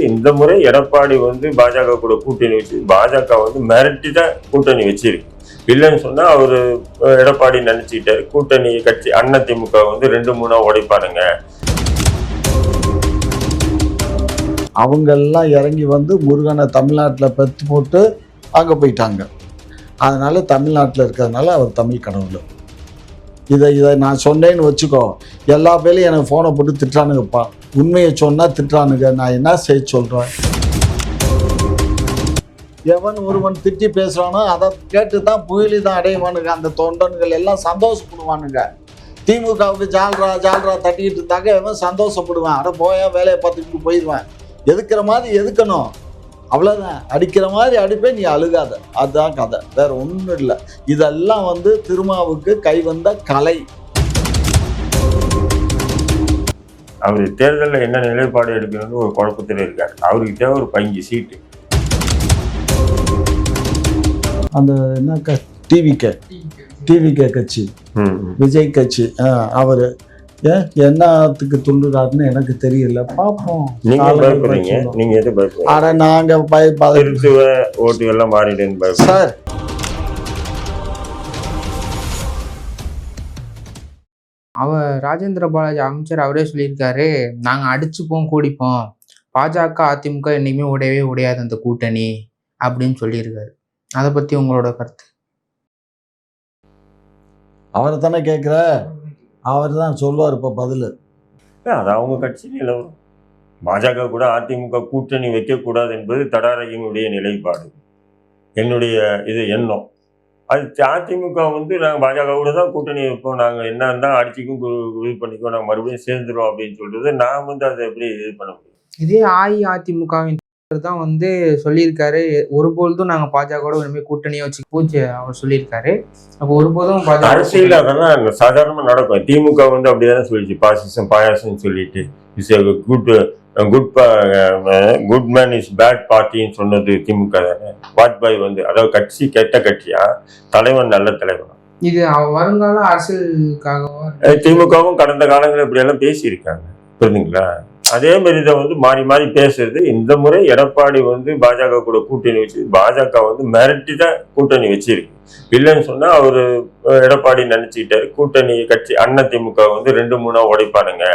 இந்த முறை எடப்பாடி வந்து பாஜக கூட கூட்டணி வச்சு பாஜக வந்து மிரட்டி தான் கூட்டணி வச்சிருக்கு. இல்லைன்னு சொன்னா அவரு எடப்பாடி நினைச்சுக்கிட்டாரு கூட்டணி கட்சி அதிமுக வந்து 2-3 உடைப்பாருங்க. அவங்க எல்லாம் இறங்கி வந்து முருகனை தமிழ்நாட்டில் பெற்று போட்டு அங்கே போயிட்டாங்க. அதனால தமிழ்நாட்டில் இருக்கிறதுனால அவர் தமிழ் கடவுள். இதை நான் சொன்னேன்னு வச்சுக்கோ, எல்லா பேரும் எனக்கு ஃபோனை போட்டு திட்டுறானுங்கப்பா. உண்மையை சொன்னால் திட்டுறானுங்க. நான் என்ன செய்ய சொல்கிறேன்? எவன் ஒருவன் திட்டி பேசுகிறானோ அதை கேட்டு தான் புயலி தான் அடைவானுங்க. அந்த தொண்டன்கள் எல்லாம் சந்தோஷப்படுவானுங்க. திமுகவுக்கு ஜால்ரா தட்டிக்கிட்டு இருந்தாங்க, எவன் சந்தோஷப்படுவான்? அட போயா வேலையை பார்த்துக்கிட்டு போயிடுவேன். எதுக்கிற மாதிரி எதுக்கணும், அவ்வளோதான். அடிக்கிற மாதிரி அடிப்பேன், நீ அழுகாத. அதுதான் கதை, வேற ஒன்றும் இல்லை. இதெல்லாம் வந்து திருமாவுக்கு கை வந்த கலை. அவர் தேர்தலில் என்ன நிலைப்பாடு எடுக்கணும்னு ஒரு குழப்பத்தில் இருக்காரு. அவருக்கு தேவை ஒரு 5 சீட்டு. அந்த என்ன டிவிகே கட்சி, விஜய் கட்சி, அவர் என்னத்துக்கு துண்டுறாருன்னு எனக்கு தெரியல. பார்ப்போம். நீங்க பயப்படுறீங்க, நீங்க எது பயப்படுறீங்க? ஆனா நாங்க ஓட்டு எல்லாம் மாறிடுன்னு சார். ராஜேந்திர பாலாஜி அமைச்சர் அவரே சொல்லியிருக்காரு, நாங்க அடிச்சுப்போம் கூடிப்போம், பாஜக அதிமுக என்னைக்குமே உடையவே உடையாது அந்த கூட்டணி அப்படின்னு சொல்லியிருக்காரு. அதை பத்தி உங்களோட கருத்து? அவரை தானே கேட்குற, அவர் தான் சொல்லுவார் இப்போ பதில். அது அவங்க கட்சி நிலவரம். பாஜக கூட அதிமுக கூட்டணி வைக்கக்கூடாது என்பது தடாரகினுடைய நிலைப்பாடு, என்னுடைய எண்ணம். அது அதிமுக வந்து நாங்கள் பாஜக கூட தான் கூட்டணி வைப்போம், நாங்கள் என்ன இருந்தால் அடிச்சுக்கும் இது பண்ணிக்கோ, நாங்கள் மறுபடியும் சேர்ந்துடும் அப்படின்னு சொல்றது நான் வந்து அதை எப்படி இது பண்ண முடியும்? இதே அஇஅதிமுகவின் தான் வந்து சொல்லியிருக்காரு, ஒருபொழுதும் நாங்கள் பாஜக இனிமேல் கூட்டணியை வச்சு பூஜை அவர் சொல்லியிருக்காரு. அப்போ ஒருபோதும் அரசியல் அதெல்லாம் சாதாரணமாக நடக்கும். திமுக வந்து அப்படிதானே சொல்லிச்சு, பாசிசம் பாயாசம் சொல்லிட்டு குட் மேன் இஸ் பேட் பார்ட்டின்னு சொன்னது திமுக தானே. வாஜ்பாய் வந்து அதாவது கட்சி கெட்ட கட்சியா, தலைவன் நல்ல தலைவன். இது வருங்கால அரசியலுக்காகவும் திமுகவும் கடந்த காலங்களில் இப்படியெல்லாம் பேசியிருக்காங்க, புரியுதுங்களா? அதே மாதிரி இதை வந்து மாறி மாறி பேசுறது. இந்த முறை எடப்பாடி வந்து பாஜக கூட கூட்டணி வச்சு பாஜக வந்து மிரட்டி தான் கூட்டணி வச்சிருக்கு. இல்லைன்னு சொன்னா அவரு எடப்பாடி நினைச்சுக்கிட்டாரு கூட்டணி கட்சி அதிமுக வந்து 2-3 உடைப்பானுங்க.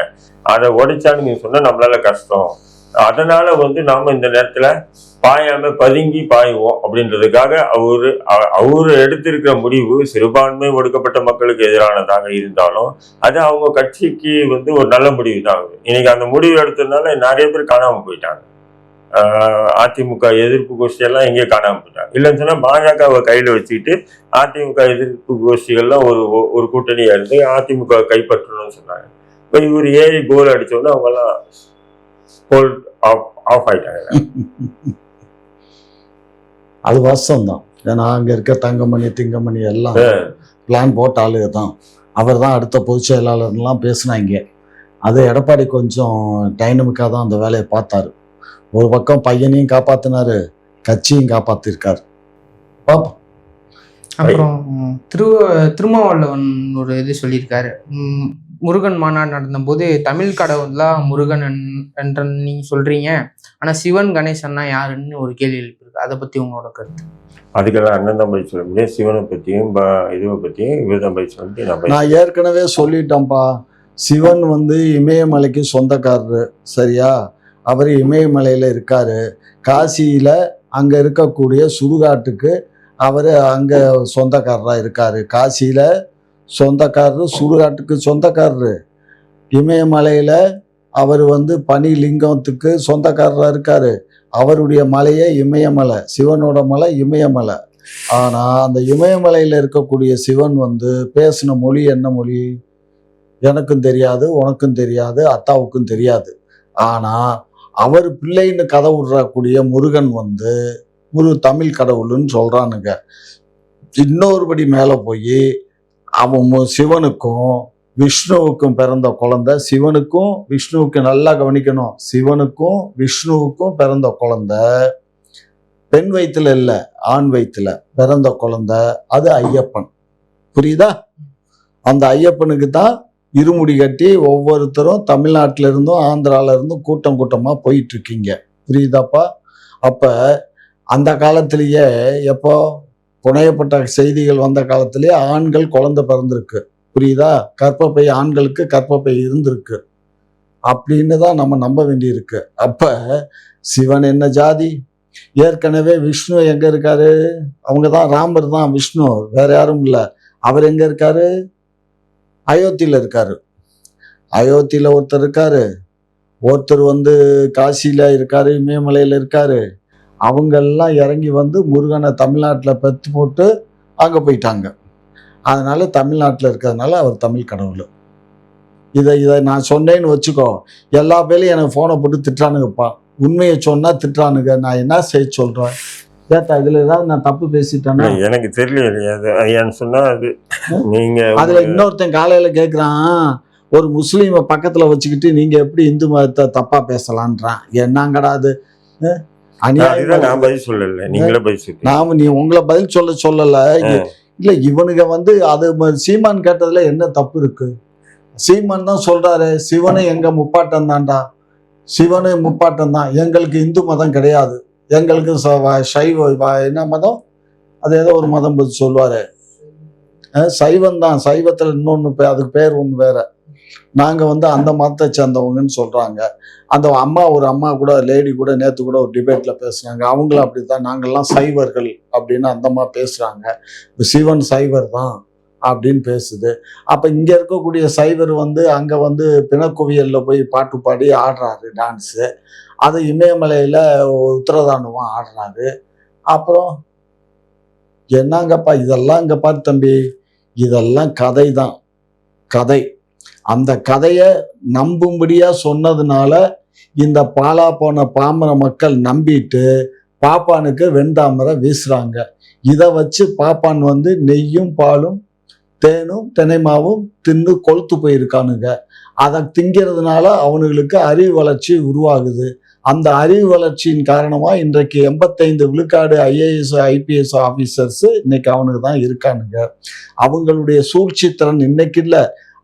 அதை உடைச்சானுங்க சொன்னா நம்மளால கஷ்டம். அதனால வந்து நாம இந்த நேரத்துல பாயாம பதுங்கி பாயுவோம் அப்படின்றதுக்காக அவரு எடுத்திருக்கிற முடிவு சிறுபான்மை ஒடுக்கப்பட்ட மக்களுக்கு எதிரானதாக இருந்தாலும் அது அவங்க கட்சிக்கு வந்து ஒரு நல்ல முடிவு தான். இன்னைக்கு அந்த முடிவு எடுத்ததுனால நிறைய பேர் காணாம போயிட்டாங்க. அதிமுக எதிர்ப்பு கோஷ்டியெல்லாம் எங்கேயே காணாம போயிட்டாங்க. இல்லைன்னு சொன்னா பாஜகவை கையில வச்சுக்கிட்டு அதிமுக எதிர்ப்பு கோஷ்டிகள்லாம் ஒரு கூட்டணியா இருந்து அதிமுக கைப்பற்றணும்னு சொன்னாங்க. இப்போ இவர் ஏறி கோல் அடிச்சோன்னா அவங்க எல்லாம் ஆஃப் ஆயிட்டாங்க. அது வாஸ்தவம். ஏன்னா அங்க இருக்க தங்கமணி திங்கமணி எல்லாம் பிளான் போட்ட ஆளுக தான். அவர் தான் அடுத்த பொதுச் செயலாளர்லாம் பேசினாங்க. அது எடப்பாடி கொஞ்சம் டைனமிக்காக தான் அந்த வேலையை பார்த்தாரு. ஒரு பக்கம் பையனையும் காப்பாத்தினாரு, கட்சியும் காப்பாத்திருக்காரு. பாப்போம். அப்புறம் திருமாவளவன் ஒரு இது சொல்லியிருக்காரு, முருகன் மாநாடு நடந்த போது தமிழ் கடவுள்லாம் முருகன் என்ற நீங்க சொல்றீங்க, ஆனா சிவன் கணேசன்னா யாருன்னு ஒரு கேள்வி எழுப்பியிருக்கு. அதை பத்தி உங்களோட கருத்து? அதுக்கெல்லாம் அண்ணன் தான் போய் சொல்ல முடியாது. சிவனை பத்தியும் இதுவை பத்தியும் இவர் தான் போய் சொல்லிட்டு நான் ஏற்கனவே சொல்லிட்டேன்ப்பா. சிவன் வந்து இமயமலைக்கு சொந்தக்காரரு, சரியா? அவர் இமயமலையில இருக்காரு. காசியில அங்க இருக்கக்கூடிய சுடுகாட்டுக்கு அவர் அங்க சொந்தக்காரராக இருக்காரு. காசியில சொந்தக்காரரு, சுடுகாட்டுக்கு சொந்தக்காரரு. இமயமலையில அவர் வந்து பனி லிங்கத்துக்கு சொந்தக்காரராக இருக்காரு. அவருடைய மலையே இமயமலை, சிவனோட மலை இமயமலை. ஆனா அந்த இமயமலையில இருக்கக்கூடிய சிவன் வந்து பேசின மொழி என்ன மொழி எனக்கும் தெரியாது, உனக்கும் தெரியாது, அத்தாவுக்கும் தெரியாது. ஆனா அவர் பிள்ளைன்னு கதை விடுறக்கூடிய முருகன் வந்து தமிழ் கடவுள்னு சொல்றானுங்க. இன்னொருபடி மேல போய் அவன் சிவனுக்கும் விஷ்ணுவுக்கும் பிறந்த குழந்தை, சிவனுக்கும் விஷ்ணுவுக்கும் நல்லா கவனிக்கணும், சிவனுக்கும் விஷ்ணுவுக்கும் பிறந்த குழந்தை பெண் வயிற்றுல இல்லை, ஆண் வயிற்றுல பிறந்த குழந்தை, அது ஐயப்பன். புரியுதா? அந்த ஐயப்பனுக்கு தான் இருமுடி கட்டி ஒவ்வொருத்தரும் தமிழ்நாட்டில இருந்தும் ஆந்திரால இருந்தும் கூட்டம் கூட்டமா போயிட்டு இருக்கீங்க. புரியுதாப்பா? அப்ப அந்த காலத்திலேயே எப்போ புனையப்பட்ட செய்திகள் வந்த காலத்திலேயே ஆண்கள் குழந்தை பிறந்திருக்கு. புரியுதா? கர்ப்பப்பை ஆண்களுக்கு கர்ப்பப்பை இருந்திருக்கு அப்படின்னு தான் நம்ம நம்ப வேண்டியிருக்கு. அப்ப சிவன் என்ன ஜாதி? ஏற்கனவே விஷ்ணு எங்க இருக்காரு? அவங்க தான் ராமர் தான் விஷ்ணு, வேற யாரும் இல்ல. அவர் எங்க இருக்காரு? அயோத்தியில இருக்காரு. அயோத்தியில ஒருத்தர் இருக்காரு, ஒருத்தர் காசியில இருக்காரு, இமயமலையில இருக்காரு. அவங்க எல்லாம் இறங்கி முருகனை தமிழ்நாட்டுல பெத்து போட்டு அங்க போயிட்டாங்க. அதனால தமிழ்நாட்டுல இருக்கிறதுனால அவர் தமிழ் கடவுள். இதை நான் சொன்னேன்னு வச்சுக்கோ, எல்லா பேர்லையும் எனக்கு போனை போட்டு திட்டுறானுங்கப்பா. உண்மையை சொன்னா திட்டுறானுங்க. நான் என்ன செய்ய சொல்றேன்? கேட்டா இதுல ஏதாவது நான் தப்பு பேசிட்டேன்னா? எனக்கு தெரியல அது ஐயான்னு சொன்னா அது நீங்க அதுல இன்னொருத்தன் காலையில கேக்குறான், ஒரு முஸ்லீமை பக்கத்துல வச்சுக்கிட்டு நீங்க எப்படி இந்து மதத்தை தப்பா பேசலான்றான். என்னங்கடா அது? அதுதான் நான் பதில் சொல்லல, நீங்களே பதில் சொல்லுங்க. நீ உங்களை பதில் சொல்லல. இல்ல இவனுங்க அது சீமான் கேட்டதுல என்ன தப்பு இருக்கு? சீமான் தான் சொல்றாரு, சிவனு எங்க முப்பாட்டம் தான்டா, சிவனு முப்பாட்டம் தான், எங்களுக்கு இந்து மதம் கிடையாது, எங்களுக்கு சைவ என்ன மதம், அது ஏதோ ஒரு மதம் பத்தி சொல்லுவாரு, சைவம் தான். சைவத்துல இன்னொன்னு அதுக்கு பேர் ஒண்ணு வேற. நாங்க அந்த மதத்தை சேர்ந்தவங்கன்னு சொல்றாங்க. அந்த ஒரு அம்மா கூட லேடி கூட நேத்து கூட ஒரு டிபேட்ல பேசுனாங்க. அவங்களும் அப்படித்தான், நாங்கெல்லாம் சைவர்கள் அப்படின்னு அந்த அம்மா பேசுறாங்க. சிவன் சைவர் தான் அப்படின்னு பேசுது. அப்ப இங்க இருக்கக்கூடிய சைவர் அங்க பிணக்குவியல்ல போய் பாட்டு பாடி ஆடுறாரு டான்ஸு. அது இமயமலையில உத்தரதாண்டவம் ஆடுறாரு. அப்புறம் என்னங்கப்பா இதெல்லாம்? இங்க பாரு தம்பி, இதெல்லாம் கதை தான், கதை. அந்த கதைய நம்பும்படியா சொன்னதுனால இந்த பாலா போன பாமர மக்கள் நம்பிட்டு பாப்பானுக்கு வெண்தாமரை வீசுறாங்க. இதை வச்சு பாப்பான் நெய்யும் பாலும் தேனும் தினைமாவும் தின்னு கொழுத்து போயிருக்கானுங்க. அதை திங்கிறதுனால அவனுங்களுக்கு அறிவு வளர்ச்சி உருவாகுது. அந்த அறிவு வளர்ச்சியின் காரணமா இன்றைக்கு 85 விழுக்காடு IAS IPS ஆபீசர்ஸ் இன்னைக்கு அவனுக்கு தான் இருக்கானுங்க. அவங்களுடைய சூழ்ச்சி திறன் இன்னைக்கு இல்ல,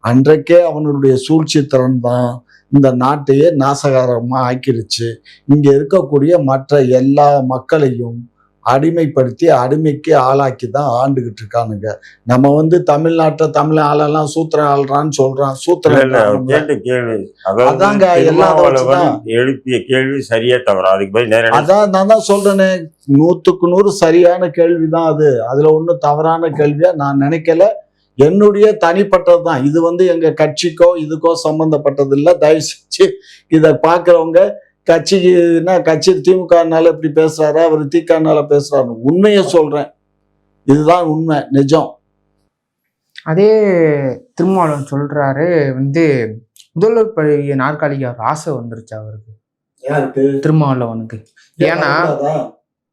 அன்றைக்கே அவனுடைய சூழ்ச்சி திறன் தான் இந்த நாட்டையே நாசகாரமா ஆக்கிடுச்சு. இங்க இருக்கக்கூடிய மற்ற எல்லா மக்களையும் அடிமைப்படுத்தி அடிமைக்கு ஆளாக்கி தான் ஆண்டுகிட்டு இருக்கானுங்க. நம்ம தமிழ்நாட்டை தமிழ் ஆளெல்லாம் சூத்திரன் ஆள்றான்னு சொல்றான். சூத்திரன் அதாங்க எல்லாம் எழுப்பிய கேள்வி சரியா தவறா? அதுக்கு பதில் அதான் நான் தான் சொல்றேனே, 100க்கு 100 சரியான கேள்விதான் அது. அதுல ஒன்றும் தவறான கேள்வியா நான் நினைக்கல. என்னுடைய தனிப்பட்டது தான் இது. எங்க கட்சிக்கோ இதுக்கோ சம்பந்தப்பட்டது இல்லை. தயவு செஞ்சு இதை பாக்குறவங்க கட்சி திமுகனால இப்படி பேசுறாரு, அவர் திகானால பேசுறாரு. உண்மையை சொல்றேன், இதுதான் உண்மை, நிஜம். அதே திருமாவளவன் சொல்றாரு முதல்வர் பழைய நாற்காலிக்கு அவர் ஆசை வந்துருச்சு அவருக்கு. யாருக்கு? திருமாவளவனுக்கு. ஏன்னா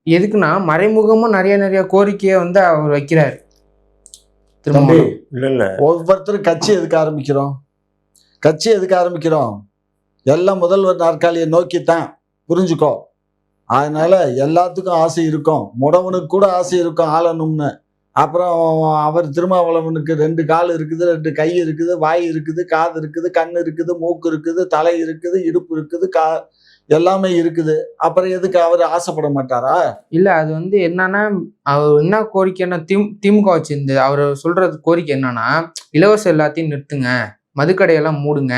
எதுக்குன்னா மறைமுகமா நிறைய கோரிக்கையை அவர் வைக்கிறாரு. ஒவ்வொருத்தரும் கட்சி எதுக்கு ஆரம்பிக்கிறோம்? எல்லாம் முதல்வர் நாற்காலியை நோக்கித்தான், புரிஞ்சுக்கோ. அதனால எல்லாத்துக்கும் ஆசை இருக்கும். முடவனுக்கு கூட ஆசை இருக்கும் ஆளணும்னு. அப்புறம் அவர் திருமாவளவனுக்கு 2 கால் இருக்குது, 2 கை இருக்குது, வாய் இருக்குது, காது இருக்குது, கண் இருக்குது, மூக்கு இருக்குது, தலை இருக்குது, இடுப்பு இருக்குது, எல்லாமே இருக்குது. அப்புறம் எதுக்கு அவர் ஆசைப்பட மாட்டாரா? இல்ல அது என்னன்னா அவர் என்ன கோரிக்கைன்னா திமுக வச்சிருந்து அவர் சொல்றது கோரிக்கை என்னன்னா, இலவசம் எல்லாத்தையும் நிறுத்துங்க, மதுக்கடையெல்லாம் மூடுங்க,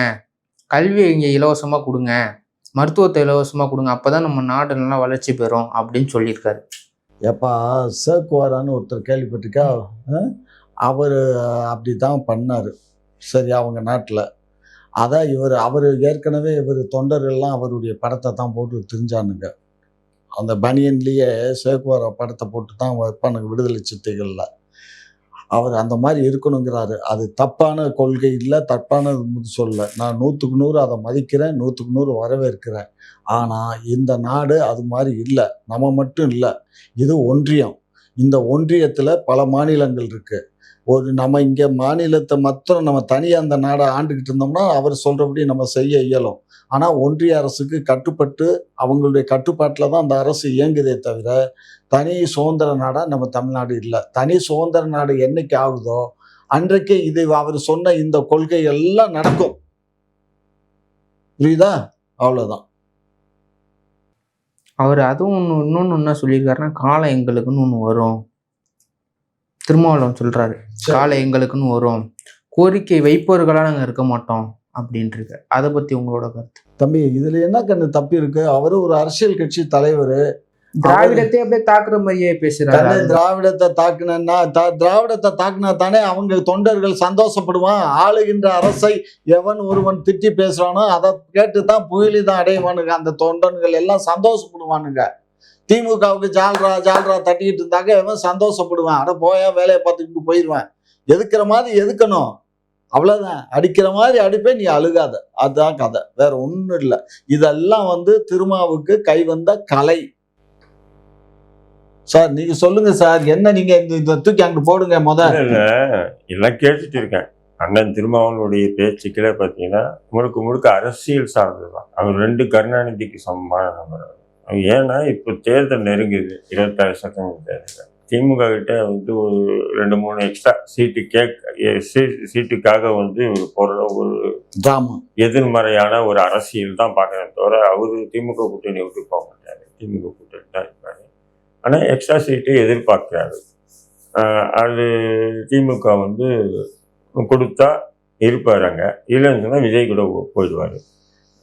கல்வி இங்க இலவசமா கொடுங்க, மருத்துவத்தை இலவசமா கொடுங்க, அப்பதான் நம்ம நாடு நல்லா வளர்ச்சி பெறும் அப்படின்னு சொல்லியிருக்காரு. எப்பா சேக்குவாரான்னு ஒருத்தர் கேள்விப்பட்டிருக்கா? அவர் அப்படித்தான் பண்ணாரு. சரி, அவங்க நாட்டில் அதான் அவர் ஏற்கனவே தொண்டர்கள்லாம் அவருடைய படத்தை தான் போட்டு தெரிஞ்சானுங்க. அந்த பனியன்லேயே சேக்குவாரா படத்தை போட்டு தான் வைப்பானுங்க விடுதலை சிறுத்தைகளில். அவர் அந்த மாதிரி இருக்கணுங்கிறாரு. அது தப்பான கொள்கை இல்லை, தப்பான சொல்ல. நான் 100க்கு 100 அதை மதிக்கிறேன், 100க்கு 100 வரவேற்கிறேன். ஆனால் இந்த நாடு அது மாதிரி இல்லை. நம்ம மட்டும் இல்லை, இது ஒன்றியம். இந்த ஒன்றியத்தில் பல மாநிலங்கள் இருக்கு. நம்ம இங்கே மாநிலத்தை மாத்திரம் நம்ம தனியாக அந்த நாடை ஆண்டுகிட்டு இருந்தோம்னா அவர் சொல்றபடி நம்ம செய்ய இயலும். ஆனால் ஒன்றிய அரசுக்கு கட்டுப்பட்டு அவங்களுடைய கட்டுப்பாட்டில் தான் அந்த அரசு இயங்குதே தவிர தனி சுதந்திர நாடா நம்ம தமிழ்நாடு இல்லை. தனி சுதந்திர நாடு என்னைக்கு ஆகுதோ அன்றைக்கு இது அவர் சொன்ன இந்த கொள்கை எல்லாம் நடக்கும். புரியுதா? அவ்வளவுதான். அவர் அதுவும் இன்னொன்னு என்ன சொல்லியிருக்காருன்னா, காலம் எங்களுக்குன்னு ஒன்று வரும். திருமாவளவன் சொல்றாரு, காலம் எங்களுக்குன்னு வரும், கோரிக்கை வைப்பவர்களா நாங்க இருக்க மாட்டோம் அப்படின்ட்டு இருக்கு. அதை பத்தி உங்களோட கருத்து? தம்பி, இதுல என்ன கண்ணு தப்பு இருக்கு? அவரு ஒரு அரசியல் கட்சி தலைவர். திராவிடத்தை அப்படியே தாக்குற மாதிரியே பேசுறாரு. திராவிடத்தை தாக்குனா திராவிடத்தை தாக்குனா தானே அவங்க தொண்டர்கள் சந்தோஷப்படுவான். ஆளுகின்ற அரசை எவன் ஒருவன் திட்டி பேசுறானோ அதை கேட்டுதான் புயலி தான் அடைவானுங்க. அந்த தொண்டர்கள் எல்லாம் சந்தோஷப்படுவானுங்க. திமுகவுக்கு ஜால்ரா தட்டிக்கிட்டு இருந்தாங்க, எவன் சந்தோஷப்படுவான்? அட போயா, வேலையை பார்த்துக்கிட்டு போயிடுவேன். எதுக்குற மாதிரி எதுக்கணும், அவ்வளவுதான். அடிக்கிற மாதிரி அடிப்பேன், நீ அழுகாத. அதுதான் கதை, வேற ஒண்ணும் இல்லை. இதெல்லாம் திருமாவுக்கு கை வந்த கலை. சார் நீங்க சொல்லுங்க சார், என்ன நீங்க இந்த தூக்கி அங்க போடுங்க. முதல்ல எல்லாம் கேட்டுட்டு இருக்கேன். அண்ணன் திருமாவளவனுடைய பேச்சுக்களே பார்த்தீங்கன்னா முழுக்க அரசியல் சார்ந்ததுதான். அவர் 2 கருணாநிதிக்கு சமமான நபர். ஏன்னா இப்போ தேர்தல் நெருங்குது, 26 சட்டமன்ற தேர்தல். திமுக கிட்ட ஒரு 2-3 எக்ஸ்ட்ரா சீட்டுக்காக ஒரு எதிர்மறையான ஒரு அரசியல் தான் பார்க்கறத தவிர அவரு திமுக கூட்டணி விட்டு போக மாட்டாரு. திமுக கூட்டணி தான் இருப்பாரு. ஆனால் எக்ஸ்ட்ரா சீட்டை எதிர்பார்க்கிறாரு. அது திமுக கொடுத்தா இருப்பாருங்க, இல்லைன்னு சொன்னால் விஜய் கூட போயிடுவார்.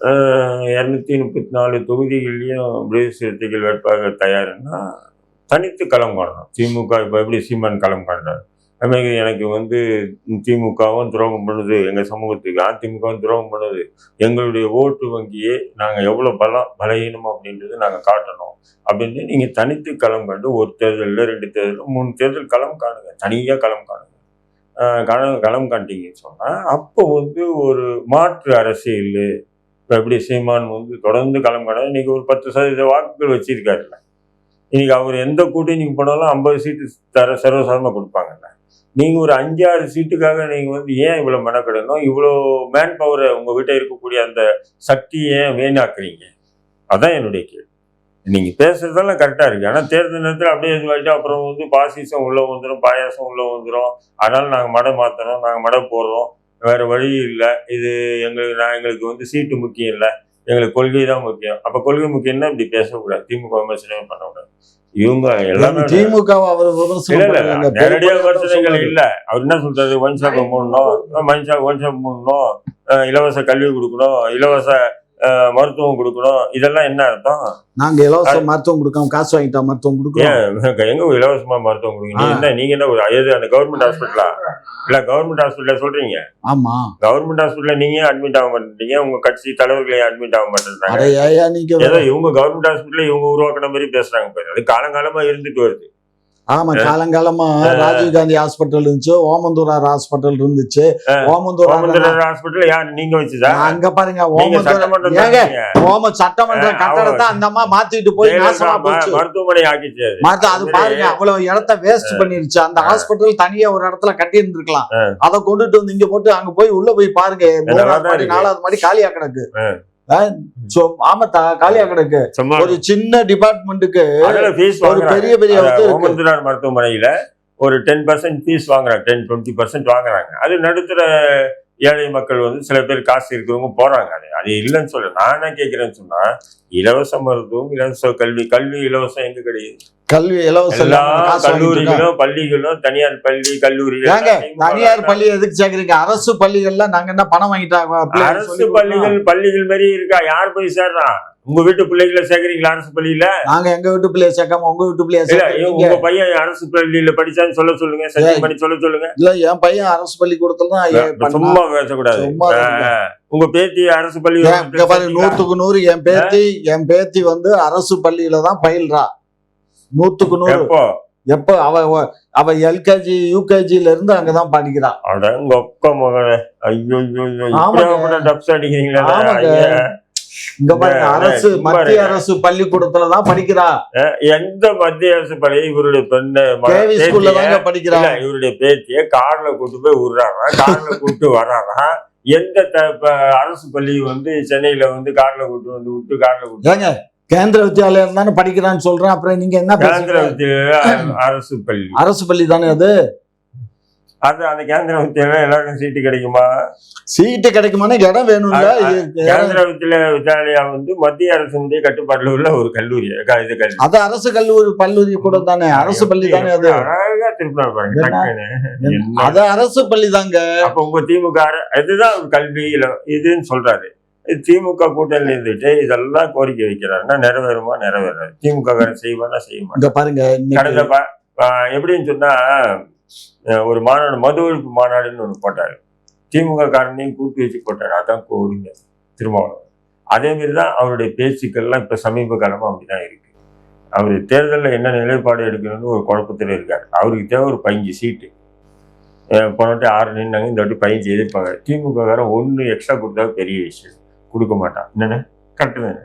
234 தொகுதிகள்லையும் விடுதலை சிறுத்தைகள் வேட்பாளர் தயாருன்னா தனித்து களம் காணணும். திமுக இப்போ எப்படி சீமான் களம் காண்றாரு, அதுமாதிரி எனக்கு திமுகவும் துரோகம் பண்ணுது, எங்கள் சமூகத்துக்கு அதிமுகவும் துரோகம் பண்ணுது, எங்களுடைய ஓட்டு வங்கியே நாங்கள் எவ்வளோ பலகீனம் அப்படின்றது நாங்கள் காட்டணும் அப்படின்னு நீங்கள் தனித்து களம் கண்டு ஒரு தேர்தலில் 2 தேர்தல் 3 தேர்தல் களம் காணுங்க. தனியாக களம் காணுங்க. களம் காண்டிங்கன்னு சொன்னால் அப்போ ஒரு மாற்று அரசியல். இப்போ எப்படி சீமான் தொடர்ந்து களம் காண இன்னைக்கு ஒரு 10% வாக்குகள் வச்சிருக்காருல்ல. இன்னைக்கு அவர் எந்த கூட்டணிக்கு போனாலும் 50 சீட்டு சர்வசாதாரணமாக கொடுப்பாங்கல்ல. நீங்கள் ஒரு 5-6 சீட்டுக்காக நீங்கள் ஏன் இவ்வளோ மெனக்கிடணும்? இவ்வளோ மேன் பவரை உங்ககிட்ட இருக்கக்கூடிய அந்த சக்தியை ஏன் வீணாக்குறீங்க? அதான் என்னுடைய கேள்வி. நீங்கள் பேசுறதெல்லாம் கரெக்டாக இருக்குது. ஆனால் தேர்தல் நேரத்தில் அப்படியே இதுவாகிட்டு அப்புறம் பாசிசம் உள்ளே வந்துடும், பாயாசம் உள்ளே வந்துடும். அதனால் நாங்கள் மடை மாற்றணும், நாங்கள் மடை போடுறோம், வேறு வழி இல்லை, இது எங்களுக்கு சீட்டு முக்கியம் இல்லை, எங்களுக்கு கொள்கை தான் முக்கியம். அப்போ கொள்கை முக்கியம்னா இப்படி பேசக்கூடாது, திமுக விமர்சனமே பண்ணக்கூடாது. இவங்க எல்லாமே திமுக நேரடியாக விமர்சனங்கள் இல்லை. அவர் என்ன சொல்றாரு, ஒன் ஷாப் மூடணும், இலவச கல்வி கொடுக்கணும், இலவச மருத்துவம் கொடுக்கணும். இதெல்லாம் என்ன அர்த்தம்? நாங்க இலவச மருத்துவம் கொடுக்காம காசு வாங்கிட்டா மருத்துவம் கொடுக்கணும்? எங்க இலவசமா மருத்துவம் கொடுக்கணும்? நீங்க என்ன அந்த கவர்மெண்ட் ஹாஸ்பிட்டலா இல்ல? கவர்மெண்ட் ஹாஸ்பிட்டல சொல்றீங்க. ஆமா, கவர்மெண்ட் ஹாஸ்பிட்டல்ல நீங்க அட்மிட் ஆக மாட்டீங்க, உங்க கட்சி தலைவர்களே அட்மிட் ஆக மாட்டேங்கிறாங்க. ஏதோ இவங்க கவர்மெண்ட் ஹாஸ்பிட்டல இவங்க உருவாக்குற மாதிரி பேசுறாங்க பாரு. அது காலங்காலமா இருந்துட்டு வருது. ஆமா, காலங்காலமா ராஜீவ்காந்தி ஹாஸ்பிட்டல் இருந்துச்சு, ஓமந்தூரார் ஹாஸ்பிட்டல் இருந்துச்சு. ஓமந்தூரார் ஹாஸ்பிட்டல் யார் நீங்க வச்சுதா? அங்க பாருங்க, சட்டமன்ற கட்டடத்தை அந்த அம்மா மாத்திட்டு போய் மருத்துவமனை ஆக்கிச்சு. அது பாருங்க, அவ்வளவு இடத்த வேஸ்ட் பண்ணிருச்சு. அந்த ஹாஸ்பிட்டல் தனியா ஒரு இடத்துல கட்டி இருந்திருக்கலாம். அதை கொண்டுட்டு வந்து இங்க போட்டு அங்க போய் உள்ள போய் பாருங்க, 4வது மாடி காலியா கிடக்கு. காலியா கிடக்கு. ஒரு சின்ன டிபார்ட்மெண்ட்டுக்கு ஒரு பெரிய மருத்துவமனையில ஒரு 10% ஃபீஸ் வாங்குறாங்க, 10-20% வாங்குறாங்க. அது நடுத்தர ஏழை மக்கள் சில பேர் காசு இருக்கிறவங்க போறாங்க. அது இல்லைன்னு சொல்ல. நான் என்ன கேட்கிறேன்னு சொன்னா, இலவச மருத்துவம், இலவச கல்வி இலவசம் எங்க கிடையாது? கல்வி இலவசம். எல்லா கல்லூரிகளும் பள்ளிகளும் தனியார் பள்ளி கல்லூரிகள். தனியார் பள்ளி எதுக்கு சேர்க்குறீங்க? அரசு பள்ளிகள்ல நாங்க என்ன பணம் வாங்கிட்டாங்க? அரசு பள்ளிகள் மாதிரி இருக்கா? யார் போய் சேர்றா? உங்க வீட்டு பிள்ளைகளை சேர்க்கறீங்களா அரசு பள்ளியில? நாங்க எங்க வீட்டு பிள்ளைய சேர்க்காம உங்க வீட்டு பிள்ளைய உங்க பையன் அரசு பள்ளியில படிச்சான்னு சொல்ல சொல்லுங்க, சத்தியம் பண்ணி சொல்ல சொல்லுங்க. இல்ல, என் பையன் அரசு பள்ளிக்கூடத்துல தான். சும்மா பேசக்கூடாது. உங்க பேத்தி அரசு பள்ளி 100க்கு 100 என் பேத்தி அரசு பள்ளியில தான் பயில்றா. 100க்கு 100. எப்ப அவ எல்கேஜி யூகேஜில இருந்து அங்கதான் படிக்கிறான். உங்க அப்பா மகனே, ஐயோ டப்ஸ் அடிக்கிறீங்களா? இங்க பாருங்க, அரசு மத்திய அரசு பள்ளிக்கூடத்துலதான் படிக்கிறா. எந்த மத்திய அரசு பள்ளி? இவருடைய படிக்கிறா. இவருடைய பேத்திய கார்ல கூட்டு போய் விடுறாரா, கார்ல கூட்டு வர்றாரா? எந்த அரசு பள்ளி சென்னையில கார்ல கூட்டு விட்டு கார்ல கூட்டு கேந்திர வித்யாலயம் தானே படிக்கிறான்னு சொல்றேன். அப்புறம் நீங்க என்ன? கேந்திர வித்யாலயம் அரசு பள்ளி தானே அது. அந்த கேந்திர வித்தியாலயம் எல்லாருக்கும் சீட்டு கிடைக்குமா? சீட்டு கிடைக்குமானா இடம் வேணும்ல. கேந்திர வித்யாலயா வந்து மத்திய அரசுடைய கட்டுப்பாட்டுல உள்ள ஒரு கல்லூரி. இது கல்வி அது அரசு கல்லூரி கூட தானே, அரசு பள்ளி தானே அது. அழகா திருப்பினா பாருங்க டக்குன்னு. அது அரசு பள்ளி தாங்க. அப்ப உங்க திமுக இதுதான் கல்வியில இதுன்னு சொல்றாரு. திமுக கூட்டணியில இருந்துட்டு இதெல்லாம் கோரிக்கை வைக்கிறாருன்னா நிறைவேறுமா? நிறைவேறாது. திமுக செய்வானா? செய்ய மாட்டாங்க. பாருங்க கடந்த எப்படின்னு சொன்னா ஒரு மாநாடு, மது ஒழிப்பு மாநாடுன்னு ஒண்ணு போட்டாரு. திமுக காரனையும் கூட்டி வச்சு போட்டாரு. அதான் கோடிங்க திருமாவளவன். அதே மாதிரிதான் அவருடைய பேச்சுக்கள்லாம் இப்ப சமீப காலமா அப்படிதான் இருக்கு. அவரு தேர்தலில் என்ன நிலைப்பாடு எடுக்கணும்னு ஒரு குழப்பத்தில் இருக்காரு. அவருக்கு தேவை ஒரு 15 சீட்டு. போனட்டு 6 நின்னாங்க, இந்த வாட்டி 15 எதிர்ப்பாங்க. திமுக காரன் 1 எக்ஸ்ட்ரா கொடுத்தா பெரிய விஷயம். கொடுக்க மாட்டான். என்னன்னு கரெக்டு தானே?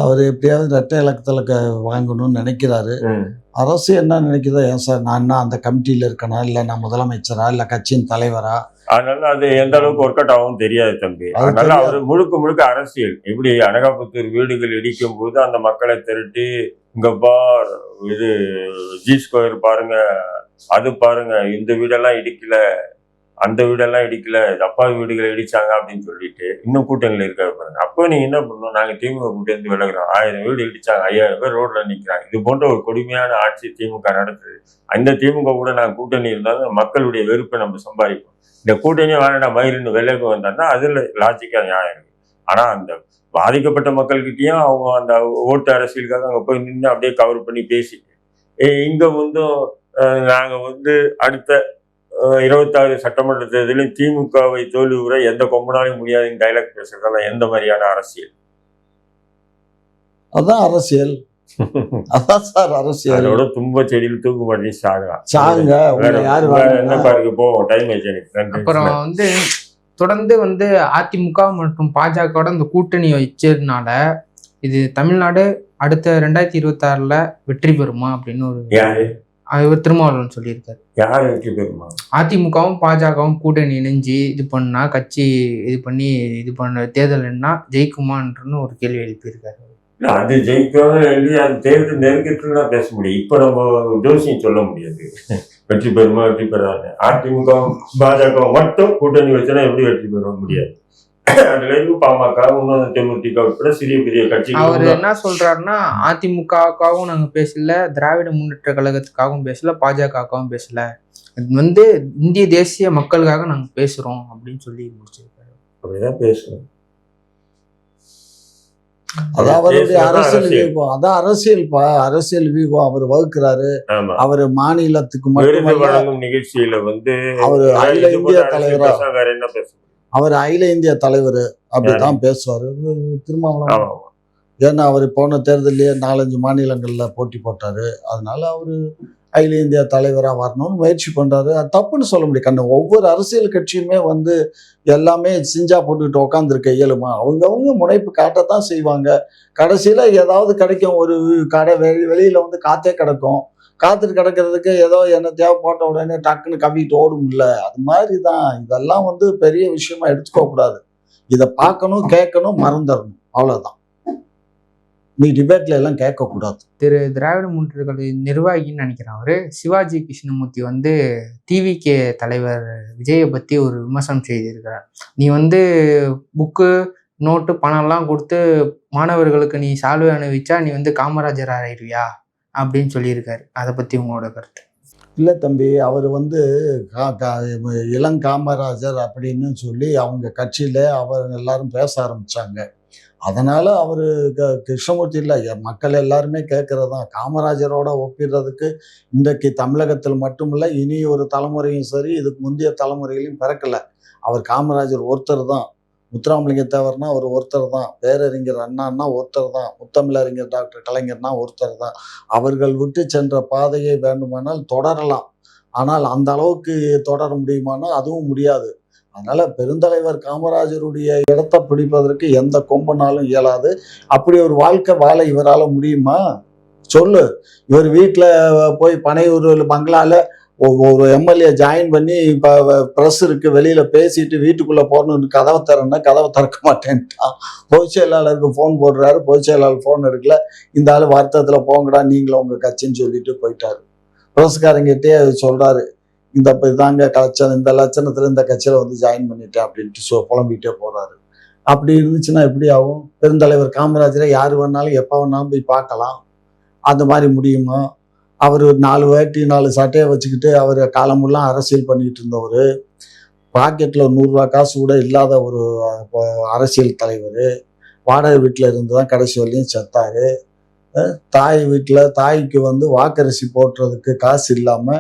அவர் எப்படியாவது ரெட்டை இலக்கத்துல வாங்கணும்னு நினைக்கிறாரு. அரசு என்ன நினைக்குதோ, ஏன் சார் நான் அந்த கமிட்டியில இருக்கனா, இல்ல நான் முதலமைச்சரா, இல்ல கட்சியின் தலைவரா? அதனால அது எந்த அளவுக்கு ஒர்க் அவுட் ஆகும் தெரியாது தம்பி. அதனால அவரு முழுக்க அரசியல். எப்படி அனகாபுத்தூர் வீடுகள் இடிக்கும் போது அந்த மக்களை திரட்டி, இங்க பார் இது ஜி ஸ்கொயர் பாருங்க, அது பாருங்க, இந்த வீடெல்லாம் இடிக்கல, அந்த வீடெல்லாம் இடிக்கல, அப்பா வீடுகளை இடிச்சாங்க அப்படின்னு சொல்லிட்டு இன்னும் கூட்டணியில் இருக்காரு பாருங்க. அப்போ நீங்க என்ன பண்ணணும்? நாங்க திமுக கூட்டணி விலகிறோம், 1000 வீடு இடிச்சாங்க, 5000 பேர் ரோட்ல நிக்கிறாங்க. இது போன்ற ஒரு கொடுமையான ஆட்சி திமுக நடத்துது. அந்த திமுக கூட நாங்க கூட்டணி இருந்தாலும் மக்களுடைய வெறுப்பை நம்ம சம்பாதிப்போம். இந்த கூட்டணியை வேணா மயிலுன்னு விலகு வந்தாங்கன்னா அதுல லாஜிக்கா நியாயம் இருக்கு. ஆனா அந்த பாதிக்கப்பட்ட மக்கள்கிட்டயும் அவங்க அந்த ஓட்டு அரசியலுக்காக அங்க போய் நின்று அப்படியே கவர் பண்ணி பேசிட்டு இங்க வந்து நாங்க வந்து அடுத்த 26 சட்டமன்ற தேர்தலில் திமுகவை தோல்வி உற எந்த கொம்பனாலும் முடியாதுன்னு டைலாக் பேசுறதெல்லாம் எந்த மாதிரியான அரசியல்? அதான் அரசியல். அதான் சார் அரசியல். அதோட தும்ப செடியில் தூக்கு மாட்டி சாகலாம். என்ன பாருக்கு போவோம், டைம் ஆச்சு. அப்புறம் வந்து தொடர்ந்து வந்து அதிமுக மற்றும் பாஜக இந்த கூட்டணி வச்சதுனால இது தமிழ்நாடு அடுத்த 2026 வெற்றி பெறுமா அப்படின்னு ஒரு இவர் திருமாவளவன் சொல்லியிருக்காரு. யார் வெற்றி பெறுமா? அதிமுகவும் பாஜகவும் கூட்டணி இணைஞ்சு இது பண்ணா கட்சி இது பண்ண தேர்தல்னா ஜெயிக்குமான்னு ஒரு கேள்வி எழுப்பியிருக்காரு. அது ஜெயிக்கணும் எழுதி அது தேர்தல் நெருக்கத்துல தான் பேச முடியும். இப்ப நம்ம ஜோசியம் சொல்ல முடியாது வெற்றி பெறுமா வெற்றி பெறாது. அதிமுக பாஜக மட்டும் கூட்டணி வச்சுன்னா எப்படி வெற்றி பெற முடியாது? அதுல இருக்கு பாமக, இன்னொரு தேமுதிக உட்பட சிறிய பெரிய கட்சி. அவர் என்ன சொல்றாருன்னா, அதிமுகவுக்காகவும் நாங்க பேசல, திராவிட முன்னேற்ற கழகத்துக்காகவும் பேசல, பாஜகவுக்காகவும் பேசல, இது வந்து இந்திய தேசிய மக்களுக்காக நாங்க பேசுறோம் அப்படின்னு சொல்லி முடிச்சிருக்காரு. அப்படிதான் பேசுறோம். அதாவது அரசியல் வியூகம், அதான் அரசியல்பா, அரசியல் வியூகம் அவர் வகுக்கிறாரு. அவரு மாநிலத்துக்கு மட்டும் நிகழ்ச்சியில வந்து அவரு அகில இந்திய தலைவரா, வேற என்ன பேச, அவர் அகில இந்திய தலைவர் அப்படிதான் பேசுவாரு திருமாவளவன். ஏன்னா அவர் போன தேர்தலையே 4-5 மாநிலங்கள்ல போட்டி போட்டாரு. அதனால அவரு அகில இந்திய தலைவரா வரணும்னு முயற்சி பண்றாரு. அது தப்புன்னு சொல்ல முடியும். ஒவ்வொரு அரசியல் கட்சியுமே வந்து எல்லாமே சிஞ்சா போட்டுக்கிட்டு உட்காந்துருக்க இயலுமா? அவங்கவுங்க முனைப்பு காட்டத்தான் செய்வாங்க. கடைசியில ஏதாவது கிடைக்கும். ஒரு கடை வெளியில வந்து காத்தே கிடக்கும். காத்துட்டு கிடக்கிறதுக்கு ஏதோ என்ன தேவை போட்ட உடனே டக்குன்னு கவிட்டு ஓடும் இல்ல. அது மாதிரிதான். இதெல்லாம் வந்து பெரிய விஷயமா எடுத்துக்க கூடாது. இதை பார்க்கணும், கேட்கணும், மறந்துடணும், அவ்வளவுதான். நீ டிபேட்ல எல்லாம் கேட்க கூடாது. திராவிட முன்னேற்ற கழக நிர்வாகின்னு நினைக்கிறேன் அவரு சிவாஜி கிருஷ்ணமூர்த்தி வந்து டிவிகே தலைவர் விஜயை பத்தி ஒரு விமர்சனம் செய்திருக்கிறார். நீ வந்து புக்கு நோட்டு பணம்லாம் கொடுத்து மாணவர்களுக்கு நீ சால்வை அணிவிச்சா நீ வந்து காமராஜர் ஆயிடுவியா அப்படின்னு சொல்லியிருக்காரு. அதை பத்தி உங்களோட கருத்து? இல்லை தம்பி, அவர் வந்து இளங்காமராஜர் அப்படின்னு சொல்லி அவங்க கட்சியில அவர் எல்லாரும் பேச ஆரம்பிச்சாங்க. அதனால அவரு கிருஷ்ணமூர்த்தி இல்லை, மக்கள் எல்லாருமே கேட்கறதுதான். காமராஜரோட ஒப்பிடுறதுக்கு இன்றைக்கு தமிழகத்தில் மட்டுமில்லை, இனி ஒரு தலைமுறையும் சரி, இதுக்கு முந்தைய தலைமுறையிலும் பிறக்கல. அவர் காமராஜர் ஒருத்தர் தான். முத்துராமலிங்க தேவர்னா அவர் ஒருத்தர் தான். பேரறிஞர் அண்ணான்னா ஒருத்தர் தான். முத்தமிழறிஞர் டாக்டர் கலைஞர்னா ஒருத்தர் தான். அவர்கள் விட்டு சென்ற பாதையை வேண்டுமானால் தொடரலாம். ஆனால் அந்த அளவுக்கு தொடர முடியுமானால் அதுவும் முடியாது. அதனால பெருந்தலைவர் காமராஜருடைய இடத்தை பிடிப்பதற்கு எந்த கொம்பனாலும் இயலாது. அப்படி ஒரு வாழ்க்கை வாழ இவரால் முடியுமா சொல்லு? இவர் வீட்டில் போய் பனையூர் பங்களால ஒரு எம்எல்ஏ ஜாயின் பண்ணி இப்போ ப்ரெஸ் இருக்கு வெளியில பேசிட்டு வீட்டுக்குள்ள போகணுன்னு கதவை திறன்னா கதவை திறக்க மாட்டேன்ட்டான். பொதுச் செயலாளருக்கு ஃபோன் போடுறாரு, பொதுச் செயலாளர் ஃபோன் எடுக்கல. இந்த ஆள் வருத்தத்தில் போங்கடா நீங்களும் உங்க கட்சின்னு சொல்லிட்டு போயிட்டாரு. ப்ரெஸ்காரங்கிட்டே சொல்றாரு, இதாங்க கலெக்ஷன், இந்த லட்சணத்துல இந்த கட்சியில வந்து ஜாயின் பண்ணிட்டேன் அப்படின்ட்டு புலம்பிக்கிட்டே போறாரு. அப்படி இருந்துச்சுன்னா எப்படி ஆகும்? பெருந்தலைவர் காமராஜரை யாரு வேணாலும் எப்ப வேணாலும் போய் பார்க்கலாம். அந்த மாதிரி முடியுமா? அவர் 4 வேட்டி 4 சட்டையை வச்சுக்கிட்டு அவர் காலமெல்லாம் அரசியல் பண்ணிட்டு இருந்தவர், பாக்கெட்ல ₹100 காசு கூட இல்லாத ஒரு அரசியல் தலைவர், வாடகை வீட்டில் இருந்து தான் கடைசி வரையும் செத்தாரு. தாய்க்கு வந்து வாக்கரிசி போட்டுறதுக்கு காசு இல்லாம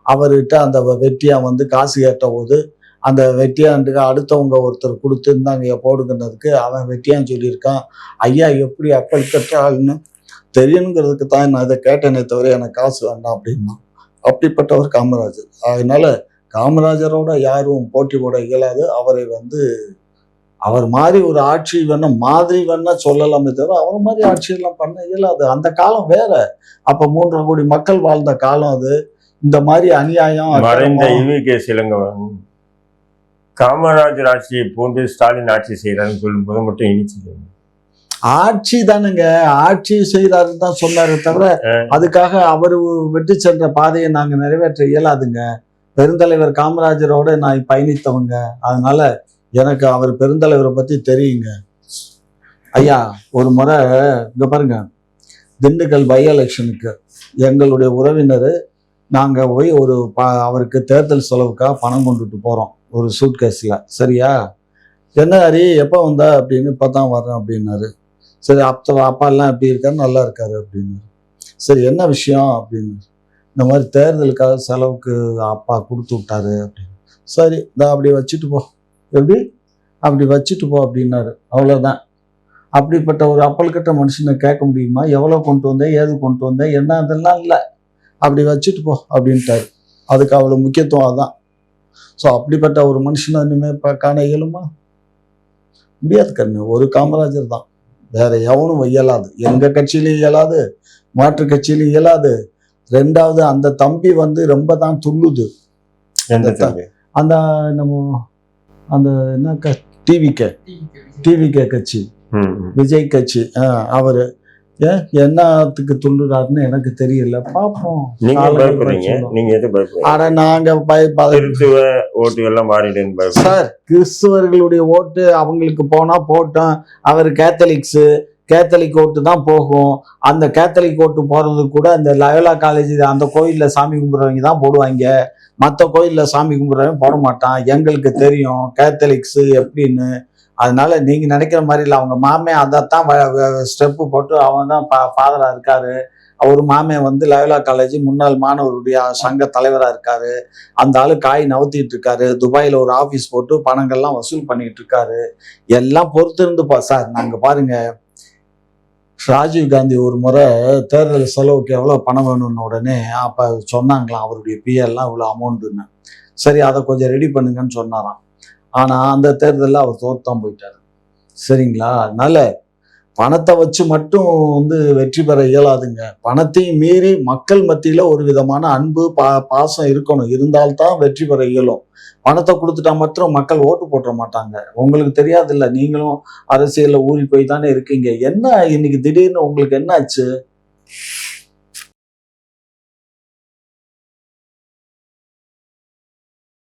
அவர்கிட்ட அந்த வெட்டியான் வந்து காசு கேட்ட போது அந்த வெட்டியாண்டுக்கு அடுத்தவங்க ஒருத்தர் கொடுத்து இருந்தாங்க போடுங்கிறதுக்கு அவன் வெட்டியான் சொல்லியிருக்கான், ஐயா எப்படி அப்பல் கட்டாள்னு தெரியணுங்கிறதுக்கு தான் நான் இதை கேட்டேனே தவிர எனக்கு காசு வேண்டாம் அப்படின்னா. அப்படிப்பட்டவர் காமராஜர். அதனால காமராஜரோட யாரும் போட்டி போட இயலாது. அவரை வந்து அவர் மாதிரி ஒரு ஆட்சி மாதிரி வேணா சொல்லலாமே தவிர அவர் மாதிரி ஆட்சியெல்லாம் பண்ண இயலாது. அந்த காலம் வேற. அப்ப 3.5 கோடி மக்கள் வாழ்ந்த காலம் அது. இந்த மாதிரி அநியாயம் மறைந்த EVK இளங்கோவன் காமராஜர் ஆட்சியை போன்று ஸ்டாலின் ஆட்சி செய்யறாருன்னு சொல்லும் போது மட்டும் இனிச்சு ஆட்சி தானுங்க, ஆட்சி செய்யறாருன்னு தான் சொன்னாரு தவிர அதுக்காக அவரு விட்டு சென்ற பாதையை நாங்க நிறைவேற்ற இயலாதுங்க. பெருந்தலைவர் காமராஜரோட நான் பயணித்தவங்க. அதனால எனக்கு அவர் பெருந்தலைவரை பத்தி தெரியுங்க. ஐயா ஒரு முறை இங்க பாருங்க, திண்டுக்கல் பை எலெக்ஷனுக்கு எங்களுடைய உறவினர் நாங்க போய் அவருக்கு தேர்தல் செலவுக்காக பணம் கொண்டுட்டு போறோம் ஒரு சூட்கேஸ்ல. சரியா? என்ன ஹரி எப்போ வந்த அப்படின்னு, இப்பதான் வர்றேன் அப்படின்னாரு. சரி அப்பா எல்லாம் எப்படி இருக்காரு? நல்லா இருக்காரு அப்படின்னு. சரி என்ன விஷயம் அப்படின்னு, இந்த மாதிரி தேர்தலுக்காக செலவுக்கு அப்பா கொடுத்து விட்டாரு அப்படின்னு. சரி அப்படி வச்சுட்டு போ. எப்படி? அப்படி வச்சுட்டு போ அப்படின்னாரு. அவ்வளோதான். அப்படிப்பட்ட ஒரு அப்பல்கட்ட மனுஷனை கேட்க முடியுமா? எவ்வளோ கொண்டு வந்தேன், ஏது கொண்டு வந்தேன், என்ன அதெல்லாம் இல்லை, அப்படி வச்சுட்டு போ அப்படின்ட்டாரு. அதுக்கு அவ்வளோ முக்கியத்துவம் அதான். ஸோ அப்படிப்பட்ட ஒரு மனுஷனை இனிமேல் காண இயலுமா? முடியாது கண்ணு. ஒரு காமராஜர் தான், வேற எவனும் இயலாது. எங்க கட்சியிலும் இயலாது, மாற்று கட்சியிலும் இயலாது. ரெண்டாவது அந்த தம்பி வந்து ரொம்ப தான் துள்ளுது. அந்த நம்ம அந்த என்ன டிவிகே கட்சி, விஜய் கட்சி, அவரு என்னத்துக்கு துள்ளுறாருன்னு எனக்கு தெரியல. பாப்போம். சார் கிறிஸ்துவர்களுடைய ஓட்டு அவங்களுக்கு போனா போட்டோம். அவர் கேத்தலிக் ஓட்டு தான் போகும். அந்த கேத்தலிக் ஓட்டு போறது கூட அந்த லயோலா காலேஜ் அந்த கோயில்ல சாமி கும்பிடுறவங்க தான் போடுவாங்க. மற்ற கோயில்ல சாமி கும்பிடுறவங்க போட மாட்டான். எங்களுக்கு தெரியும் கேத்தலிக்ஸ் எப்படின்னு. அதனால நீங்க நினைக்கிற மாதிரி இல்லை. அவங்க மாமே அதைத்தான் ஸ்டெப்பு போட்டு அவன் தான் ஃபாதரா இருக்காரு. அவர் மாமே வந்து லயோலா காலேஜ் முன்னாள் மாணவருடைய சங்க தலைவரா இருக்காரு. அந்த ஆளு காய் நவுத்திட்டு இருக்காரு. துபாயில ஒரு ஆபீஸ் போட்டு பணங்கள்லாம் வசூல் பண்ணிட்டு இருக்காரு. எல்லாம் பொறுத்து இருந்துப்பா சார். நாங்க பாருங்க, ராஜீவ் காந்தி ஒரு முறை தேர்தல் செலவுக்கு எவ்வளவு பணம் வேணும்னு உடனே அப்ப சொன்னாங்களாம் அவருடைய பிஎல்லாம் இவ்வளவு அமௌண்ட்டுன்னு. சரி அதை கொஞ்சம் ரெடி பண்ணுங்கன்னு சொன்னாராம். ஆனா அந்த தேர்தலில் அவர் தோத்தான் போயிட்டாரு. சரிங்களா? அதனால பணத்தை வச்சு மட்டும் வந்து வெற்றி பெற இயலாதுங்க. பணத்தையும் மீறி மக்கள் மத்தியில ஒரு விதமான அன்பு பாசம் இருக்கணும். இருந்தால்தான் வெற்றி பெற இயலும். பணத்தை கொடுத்துட்டா மட்டும் மக்கள் ஓட்டு போட்டுற மாட்டாங்க. உங்களுக்கு தெரியாது இல்ல, நீங்களும் அரசியல்ல ஊறி போய் தானே இருக்கீங்க. என்ன இன்னைக்கு திடீர்னு உங்களுக்கு என்ன ஆச்சு?